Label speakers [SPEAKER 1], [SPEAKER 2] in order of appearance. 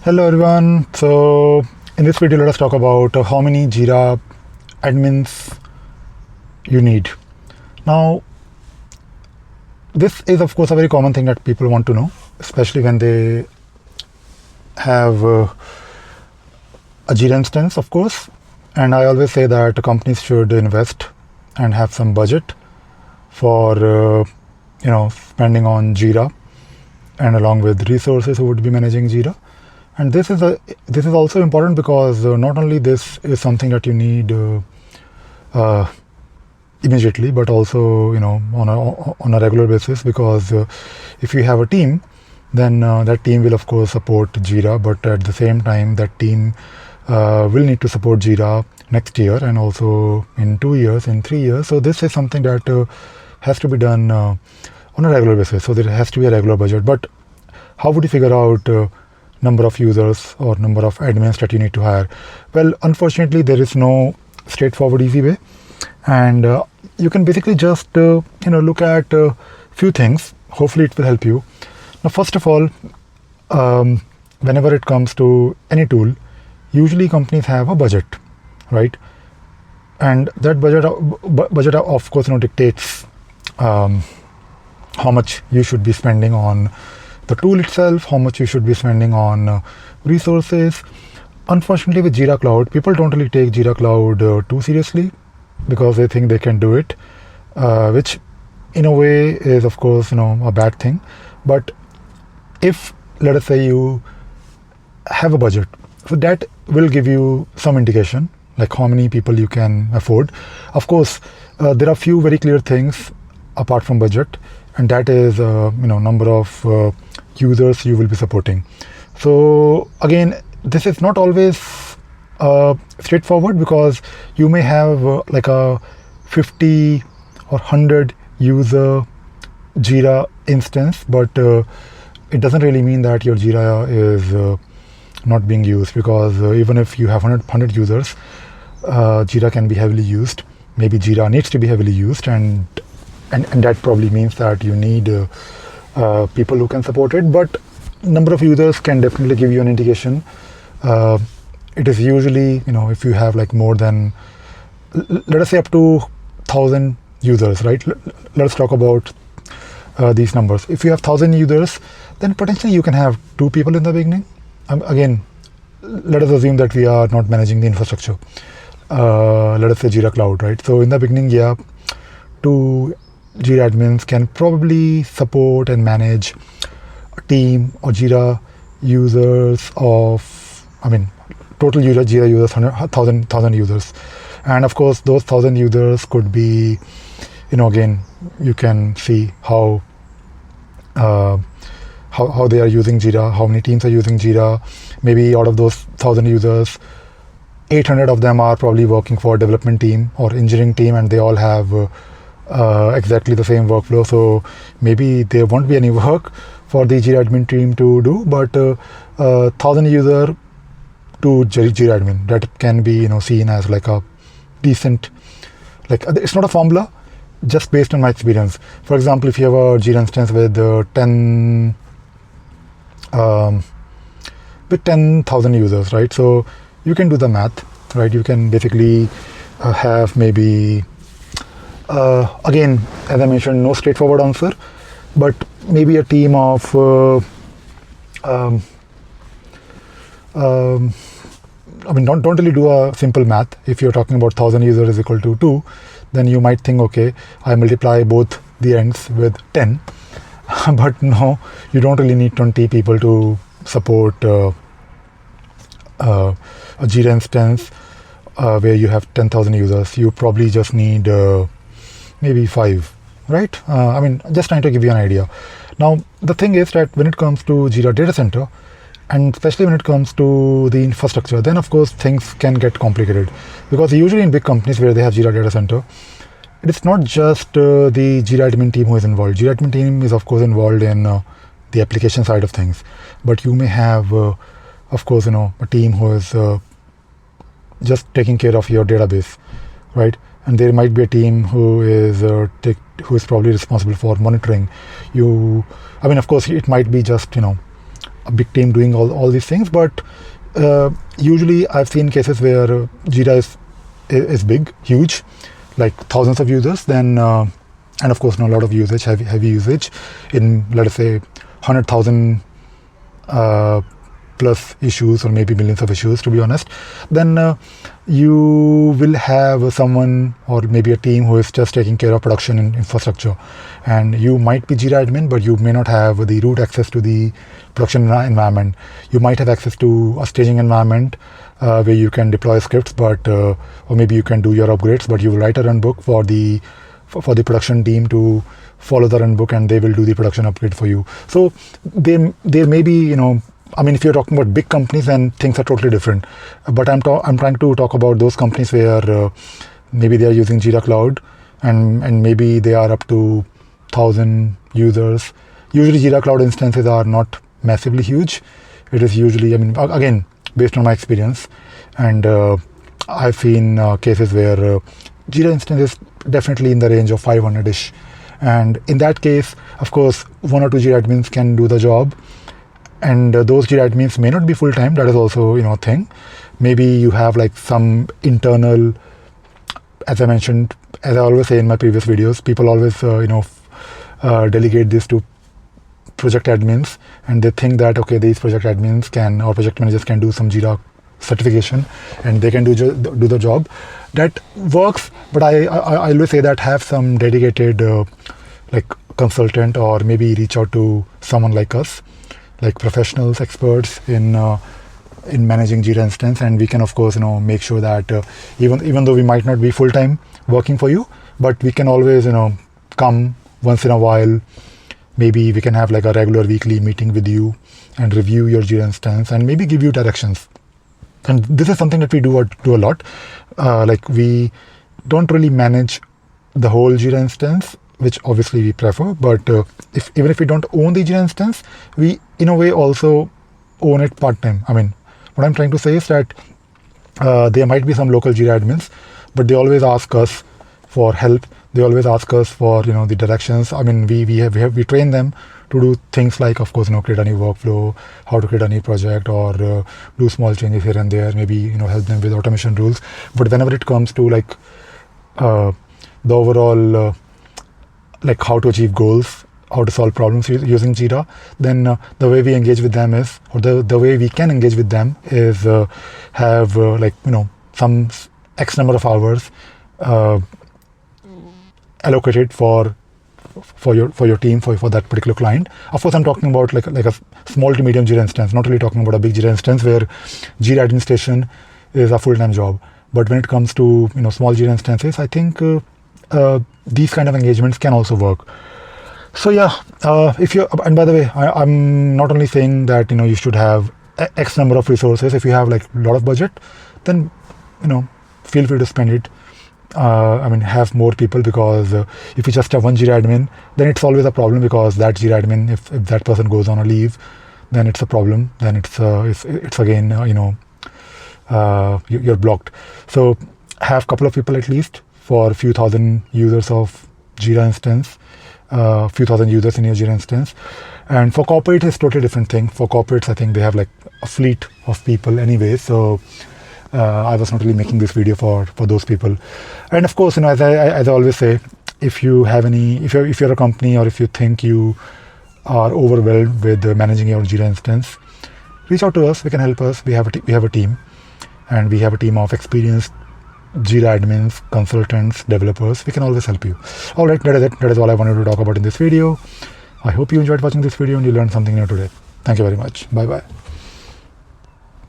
[SPEAKER 1] Hello everyone. So in this video, let us talk about how many Jira admins you need. Now, this is of course a very common thing that people want to know, especially when they have a Jira instance, of course. And I always say that companies should invest and have some budget for spending on Jira, and along with resources who would be managing Jira. And this is also important because not only this is something that you need immediately, but also on a regular basis. Because if you have a team, then that team will of course support Jira, but at the same time that team will need to support Jira next year, and also in 2 years, in 3 years. So this is something that has to be done on a regular basis. So there has to be a regular budget. But how would you figure out number of users or number of admins that you need to hire? Well, unfortunately, there is no straightforward easy way, and you can basically just look at a few things. Hopefully it will help you. Now, first of all, whenever it comes to any tool, usually companies have a budget, right? And that budget of course dictates how much you should be spending on the tool itself, how much you should be spending on resources. Unfortunately, with Jira Cloud, people don't really take Jira Cloud too seriously because they think they can do it, which in a way is of course a bad thing. But if, let us say, you have a budget, so that will give you some indication like how many people you can afford. Of course, there are few very clear things apart from budget, and that is number of users you will be supporting. So again, this is not always straightforward, because you may have like a 50 or 100 user Jira instance, but it doesn't really mean that your Jira is not being used, because even if you have 100 users, Jira can be heavily used. Maybe Jira needs to be heavily used, and that probably means that you need people who can support it. But number of users can definitely give you an indication. It is usually, if you have like more than, let us say, up to 1,000 users, right? Let's talk about these numbers. If you have 1,000 users, then potentially you can have 2 people in the beginning. Again, let us assume that we are not managing the infrastructure. Let us say Jira Cloud, right? So in the beginning, 2 Jira admins can probably support and manage a team or Jira users of, total Jira users, 1,000 users. And of course, those 1,000 users could be, again, you can see how they are using Jira, how many teams are using Jira. Maybe out of those 1,000 users, 800 of them are probably working for a development team or engineering team, and they all have exactly the same workflow. So maybe there won't be any work for the Jira admin team to do, but 1,000 user to Jira admin, that can be seen as like a decent, like it's not a formula, just based on my experience. For example, if you have a Jira instance with 10,000 users, right? So you can do the math, right? You can basically have maybe again, as I mentioned, no straightforward answer, but maybe a team of don't really do a simple math. If you're talking about 1,000 users is equal to 2, then you might think, okay, I multiply both the ends with 10. But no, you don't really need 20 people to support a Jira instance where you have 10,000 users. You probably just need maybe 5, right? Just trying to give you an idea. Now, the thing is that when it comes to Jira Data Center, and especially when it comes to the infrastructure, then of course things can get complicated, because usually in big companies where they have Jira Data Center, it's not just the Jira admin team who is involved. Jira admin team is of course involved in the application side of things, but you may have of course a team who is just taking care of your database, right? And there might be a team who is probably responsible for monitoring you. Of course, it might be just a big team doing all these things, but usually I've seen cases where Jira is big, huge, like thousands of users, then and of course a lot of usage, heavy usage in, let us say, 100,000 plus issues, or maybe millions of issues, to be honest. Then you will have someone or maybe a team who is just taking care of production and infrastructure, and you might be Jira admin, but you may not have the root access to the production environment. You might have access to a staging environment where you can deploy scripts, but or maybe you can do your upgrades, but you will write a run book for the production team to follow the run book, and they will do the production upgrade for you. So there may be, I mean, if you're talking about big companies, then things are totally different. But I'm trying to talk about those companies where maybe they are using Jira Cloud, and maybe they are up to 1,000 users. Usually Jira Cloud instances are not massively huge. It is usually, I mean, again, based on my experience, and I've seen cases where Jira instance is definitely in the range of 500-ish. And in that case, of course, one or two Jira admins can do the job. And those Jira admins may not be full-time. That is also, a thing. Maybe you have like some internal, as I mentioned, as I always say in my previous videos, people always, delegate this to project admins, and they think that, okay, these project admins can, or project managers can do some Jira certification, and they can do the job. That works, but I always say that have some dedicated like consultant, or maybe reach out to someone like us, like professionals, experts in managing Jira instance, and we can of course make sure that even though we might not be full time working for you, but we can always come once in a while. Maybe we can have like a regular weekly meeting with you and review your Jira instance and maybe give you directions. And this is something that we do a lot. Like we don't really manage the whole Jira instance, which obviously we prefer. But even if we don't own the Jira instance, we in a way also own it part-time. I mean, what I'm trying to say is that there might be some local Jira admins, but they always ask us for help. They always ask us for the directions. I mean, we train them to do things like, of course, create a new workflow, how to create a new project, or do small changes here and there. Maybe help them with automation rules. But whenever it comes to like the overall like how to achieve goals, how to solve problems using Jira, then the way we engage with them is, or the way we can engage with them is have like some X number of hours allocated for your team, for that particular client. Of course, I'm talking about like a small to medium Jira instance, not really talking about a big Jira instance where Jira administration is a full-time job. But when it comes to small Jira instances, I think these kind of engagements can also work. So yeah, if you, and by the way, I'm not only saying that you should have X number of resources. If you have like a lot of budget, then feel free to spend it. I mean, have more people, because if you just have one Jira admin, then it's always a problem, because that Jira admin, if that person goes on a leave, then it's a problem. Then it's again, you're blocked. So have a couple of people at least for a few thousand users of Jira instance, a few thousand users in your Jira instance. And for corporate, it's totally different thing. For corporates, I think they have like a fleet of people anyway. So I was not really making this video for those people. And of course, as I always say, if you have if you're a company, or if you think you are overwhelmed with managing your Jira instance, reach out to us. We can help us. We have a team, and we have a team of experienced Jira admins, consultants, developers. We can always help you. All right, that is it. That is all I wanted to talk about in this video. I hope you enjoyed watching this video and you learned something new today. Thank you very much. Bye bye.